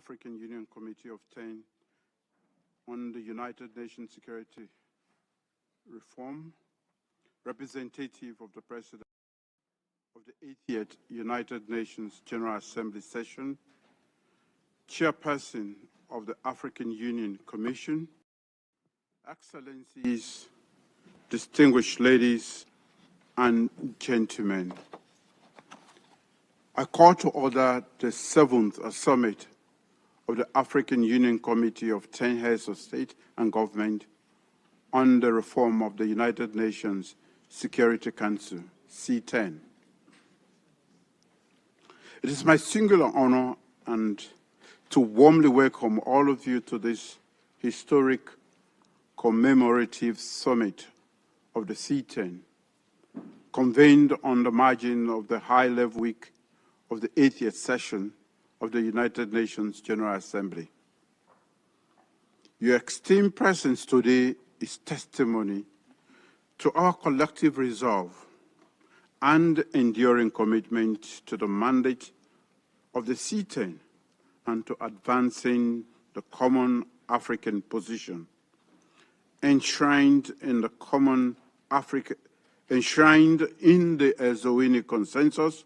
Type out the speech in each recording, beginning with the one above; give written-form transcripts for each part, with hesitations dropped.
African Union Committee of 10 on the United Nations Security Reform, representative of the President of the 80th United Nations General Assembly session, chairperson of the African Union Commission, Excellencies, distinguished ladies and gentlemen. I call to order the 7th Summit of the African Union Committee of 10 Heads of State and Government on the reform of the United Nations Security Council, C10. It is my singular honor and to warmly welcome all of you to this historic commemorative summit of the C10, convened on the margin of the high-level week of the 80th session of the United Nations General Assembly. Your esteemed presence today is testimony to our collective resolve and enduring commitment to the mandate of the C10 and to advancing the common African position, enshrined in the Eswatini Consensus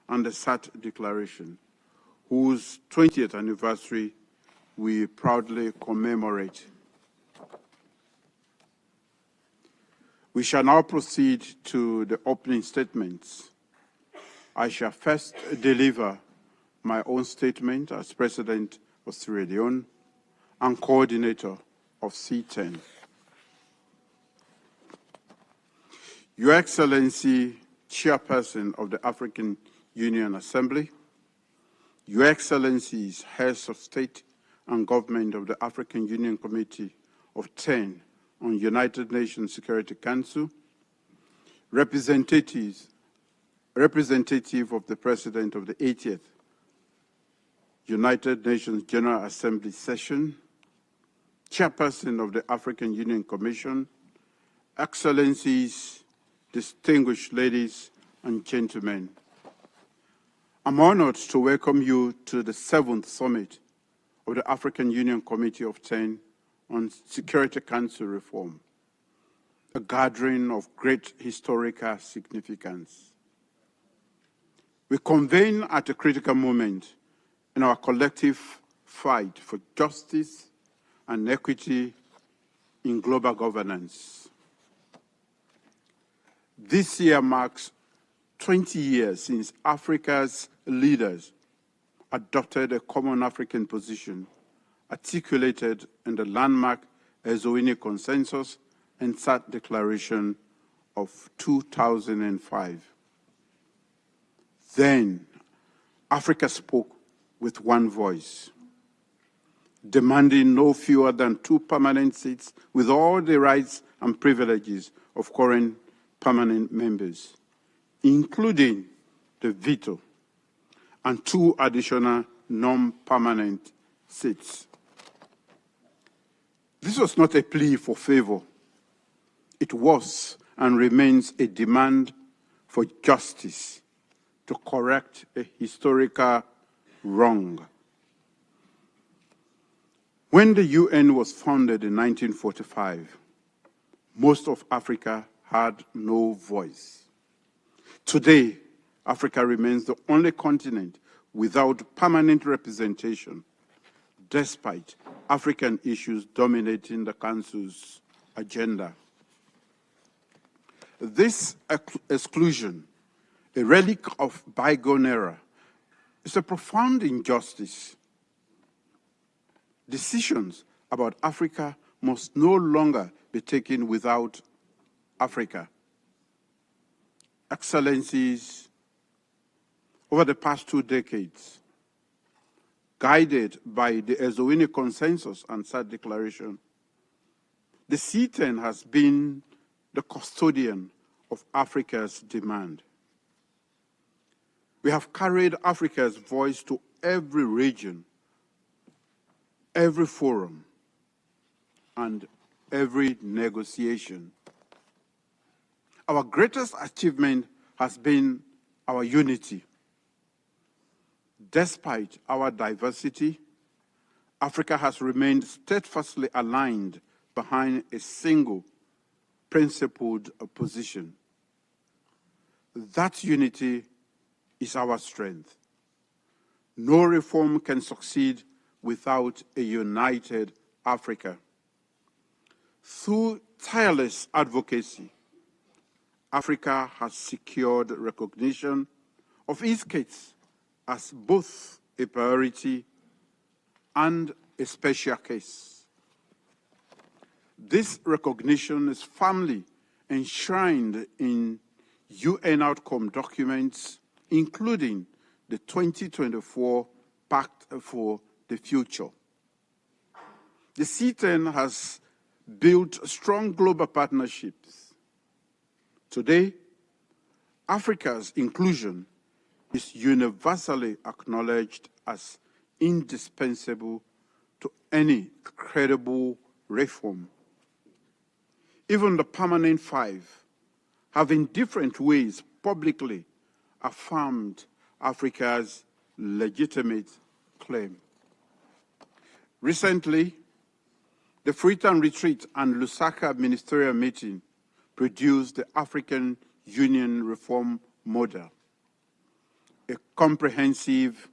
and the SAT Declaration, whose 20th anniversary we proudly commemorate. We shall now proceed to the opening statements. I shall first deliver my own statement as President of Sierra Leone and coordinator of C10. Your Excellency, Chairperson of the African Union Assembly, Your Excellencies, Heads of State and Government of the African Union Committee of 10 on United Nations Security Council, representative of the President of the 80th United Nations General Assembly session, Chairperson of the African Union Commission, Excellencies, distinguished ladies and gentlemen, I'm honored to welcome you to the 7th Summit of the African Union Committee of 10 on Security Council Reform, a gathering of great historical significance. We convene at a critical moment in our collective fight for justice and equity in global governance. This year marks 20 years since Africa's leaders adopted a common African position articulated in the landmark Eswatini Consensus and SAT Declaration of 2005. Then, Africa spoke with one voice, demanding no fewer than 2 permanent seats with all the rights and privileges of current permanent members, including the veto, and 2 additional non-permanent seats. This was not a plea for favor. It was and remains a demand for justice to correct a historical wrong. When the UN was founded in 1945, most of Africa had no voice. Today, Africa remains the only continent without permanent representation, despite African issues dominating the Council's agenda. This exclusion, a relic of bygone era, is a profound injustice. Decisions about Africa must no longer be taken without Africa. Excellencies, over the past 2 decades, guided by the Eswatini Consensus and SAT Declaration, the C10 has been the custodian of Africa's demand. We have carried Africa's voice to every region, every forum, and every negotiation. Our greatest achievement has been our unity. Despite our diversity, Africa has remained steadfastly aligned behind a single principled position. That unity is our strength. No reform can succeed without a united Africa. Through tireless advocacy, Africa has secured recognition of its case as both a priority and a special case. This recognition is firmly enshrined in UN outcome documents, including the 2024 Pact for the Future. The C10 has built strong global partnerships. Today, Africa's inclusion is universally acknowledged as indispensable to any credible reform. Even the Permanent Five have in different ways publicly affirmed Africa's legitimate claim. Recently, the Freetown Retreat and Lusaka Ministerial Meeting produced the African Union Reform Model, a comprehensive,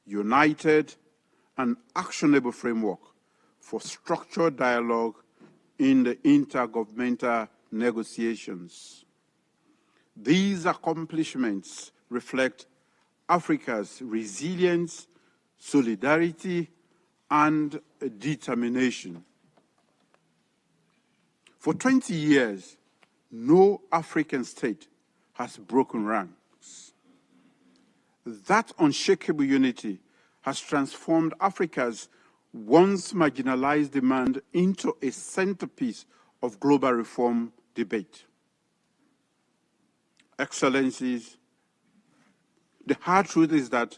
united, and actionable framework for structured dialogue in the intergovernmental negotiations. These accomplishments reflect Africa's resilience, solidarity, and determination. For 20 years, no African state has broken ranks. That unshakable unity has transformed Africa's once marginalized demand into a centerpiece of global reform debate. Excellencies, the hard truth is that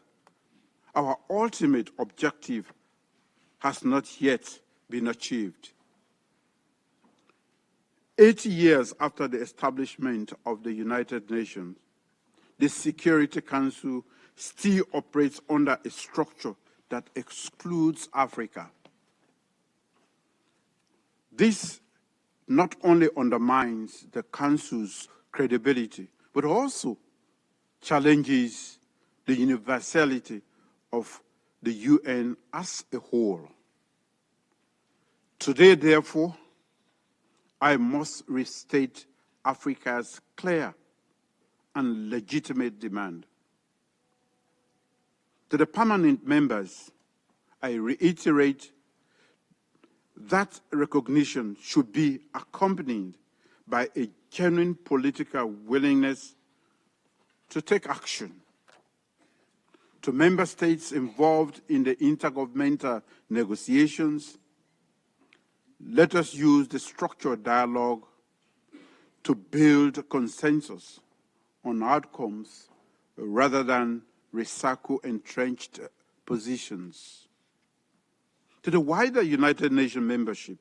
our ultimate objective has not yet been achieved. 80 years after the establishment of the United Nations, the Security Council still operates under a structure that excludes Africa. This not only undermines the Council's credibility, but also challenges the universality of the UN as a whole. Today, therefore, I must restate Africa's clear and legitimate demand. To the permanent members, I reiterate that recognition should be accompanied by a genuine political willingness to take action. To member states involved in the intergovernmental negotiations, let us use the structured dialogue to build consensus on outcomes rather than recycle entrenched positions. To the wider United Nations membership,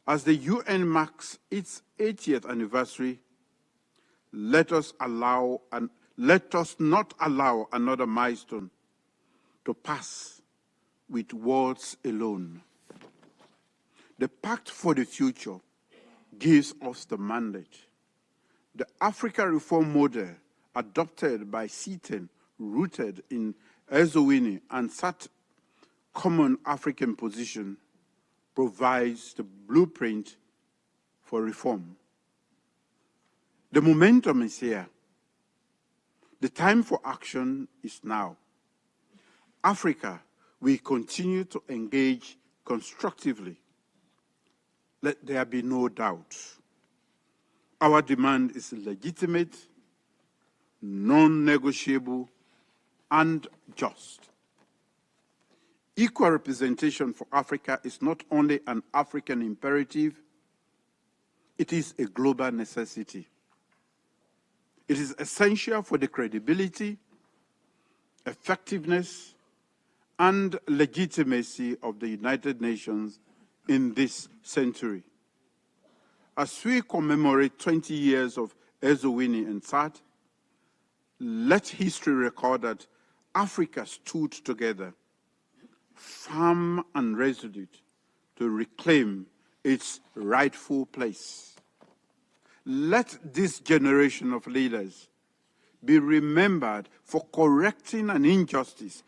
as the UN marks its 80th anniversary, let us not allow another milestone to pass with words alone. The Pact for the Future gives us the mandate. The Africa reform model adopted by C10, rooted in Eswatini and SAT common African position, provides the blueprint for reform. The momentum is here. The time for action is now. Africa will continue to engage constructively. Let there be no doubt. Our demand is legitimate, non-negotiable, and just. Equal representation for Africa is not only an African imperative, it is a global necessity. It is essential for the credibility, effectiveness, and legitimacy of the United Nations in this century. As we commemorate 20 years of Eswatini and SAT, let history record that Africa stood together firm and resolute to reclaim its rightful place. Let this generation of leaders be remembered for correcting an injustice